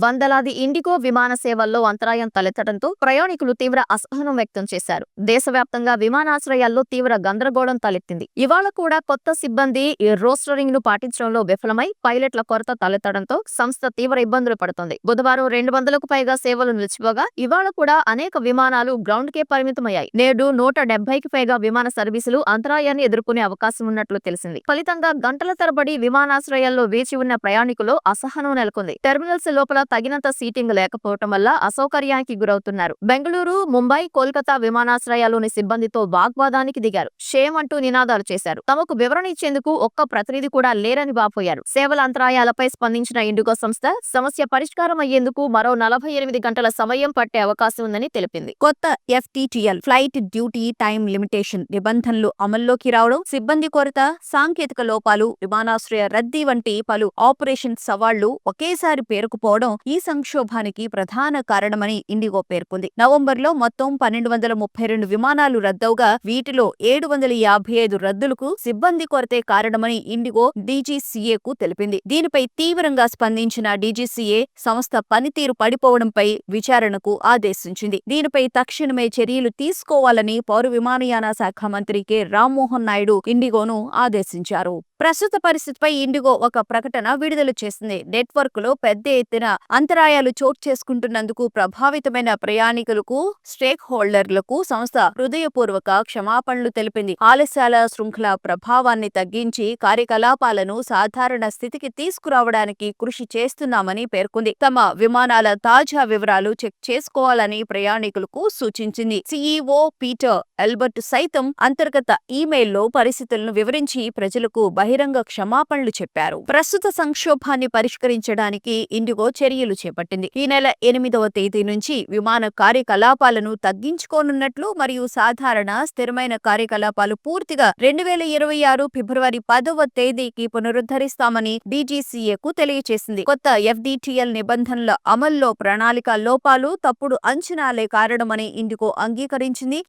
వందలాది ఇండిగో విమాన సేవల్లో అంతరాయం తలెత్తడంతో ప్రయాణికులు తీవ్ర అసహనం వ్యక్తం చేశారు. దేశవ్యాప్తంగా విమానాశ్రయాల్లో తీవ్ర గందరగోళం తలెత్తింది. ఇవాళ కూడా కొత్త సిబ్బంది రోస్టరింగ్ ను పాటించడంలో విఫలమై పైలట్ల కొరత తలెత్తడంతో సంస్థ తీవ్ర ఇబ్బందులు పడుతోంది. బుధవారం 200కు పైగా సేవలు నిలిచిపోగా ఇవాళ కూడా అనేక విమానాలు గ్రౌండ్ కే పరిమితమయ్యాయి. నేడు 170కి పైగా విమాన సర్వీసులు అంతరాయాన్ని ఎదుర్కొనే అవకాశం ఉన్నట్లు తెలిసింది. ఫలితంగా గంటల తరబడి విమానాశ్రయాల్లో వేచి ఉన్న ప్రయాణికులు అసహనం నెలకొంది. టెర్మినల్స్ లోపల తగినంత సీటింగ్ లేకపోవటం వల్ల అసౌకర్యానికి గురవుతున్నారు. బెంగళూరు, ముంబై, కోల్కతా విమానాశ్రయాల్లోని సిబ్బందితో వాగ్వాదానికి దిగారు. షేమ్ అంటూ నినాదాలు చేశారు. తమకు వివరణ ఇచ్చేందుకు ఒక్క ప్రతినిధి కూడా లేరని వాపోయారు. సేవల అంతరాయాలపై స్పందించిన ఇండిగో సంస్థ సమస్య పరిష్కారం అయ్యేందుకు మరో 48 గంటల సమయం పట్టే అవకాశం ఉందని తెలిపింది. కొత్త FTTL flight duty time limitation నిబంధనలు అమల్లోకి రావడం, సిబ్బంది కొరత, సాంకేతిక లోపాలు, విమానాశ్రయ రద్దీ వంటి పలు ఆపరేషన్ సవాళ్లు ఒకేసారి పేరుకుపోవడం ఈ సంక్షోభానికి ప్రధాన కారణమని ఇండిగో పేర్కొంది. నవంబర్లో మొత్తం 1232 విమానాలు రద్దవుగా వీటిలో 755 రద్దులకు సిబ్బంది కొరతే కారణమని ఇండిగో DGCAకు తెలిపింది. దీనిపై తీవ్రంగా స్పందించిన DGCA సంస్థ పనితీరు పడిపోవడంపై విచారణకు ఆదేశించింది. దీనిపై తక్షణమే చర్యలు తీసుకోవాలని పౌర విమానయాన శాఖ మంత్రి కె రామ్మోహన్ నాయుడు ఇండిగోను ఆదేశించారు. ప్రస్తుత పరిస్థితిపై ఇండిగో ఒక ప్రకటన విడుదల చేసింది. నెట్వర్క్ లో పెద్ద ఎత్తున అంతరాయాలు చోటు చేసుకుంటున్నందుకు ప్రభావితమైన ప్రయాణికులకు, స్టేక్ హోల్డర్లకు సంస్థ హృదయపూర్వక క్షమాపణలు తెలిపింది. ఆలస్యాల శృంఖల ప్రభావాన్ని తగ్గించి కార్యకలాపాలను సాధారణ స్థితికి తీసుకురావడానికి కృషి చేస్తున్నామని పేర్కొంది. తమ విమానాల తాజా వివరాలు చెక్ చేసుకోవాలని ప్రయాణికులకు సూచించింది. CEO పీటర్ ఎల్బర్ట్ సైతం అంతర్గత ఈమెయిల్లో పరిస్థితులను వివరించి ప్రజలకు బహిరంగ క్షమాపణలు చెప్పారు. ప్రస్తుత సంక్షోభాన్ని పరిష్కరించడానికి ఇండిగో చర్యలు చేపట్టింది. ఈ నెల 8వ తేదీ నుంచి విమాన కార్యకలాపాలను తగ్గించుకోనున్నట్లు మరియు సాధారణ స్థిరమైన కార్యకలాపాలు పూర్తిగా 2026 ఫిబ్రవరి 10వ తేదీకి పునరుద్ధరిస్తామని DGCAకు తెలియజేసింది. కొత్త FDTL నిబంధనల అమల్లో ప్రణాళిక లోపాలు, తప్పుడు అంచనాలే కారణమని ఇండిగో అంగీకరించింది.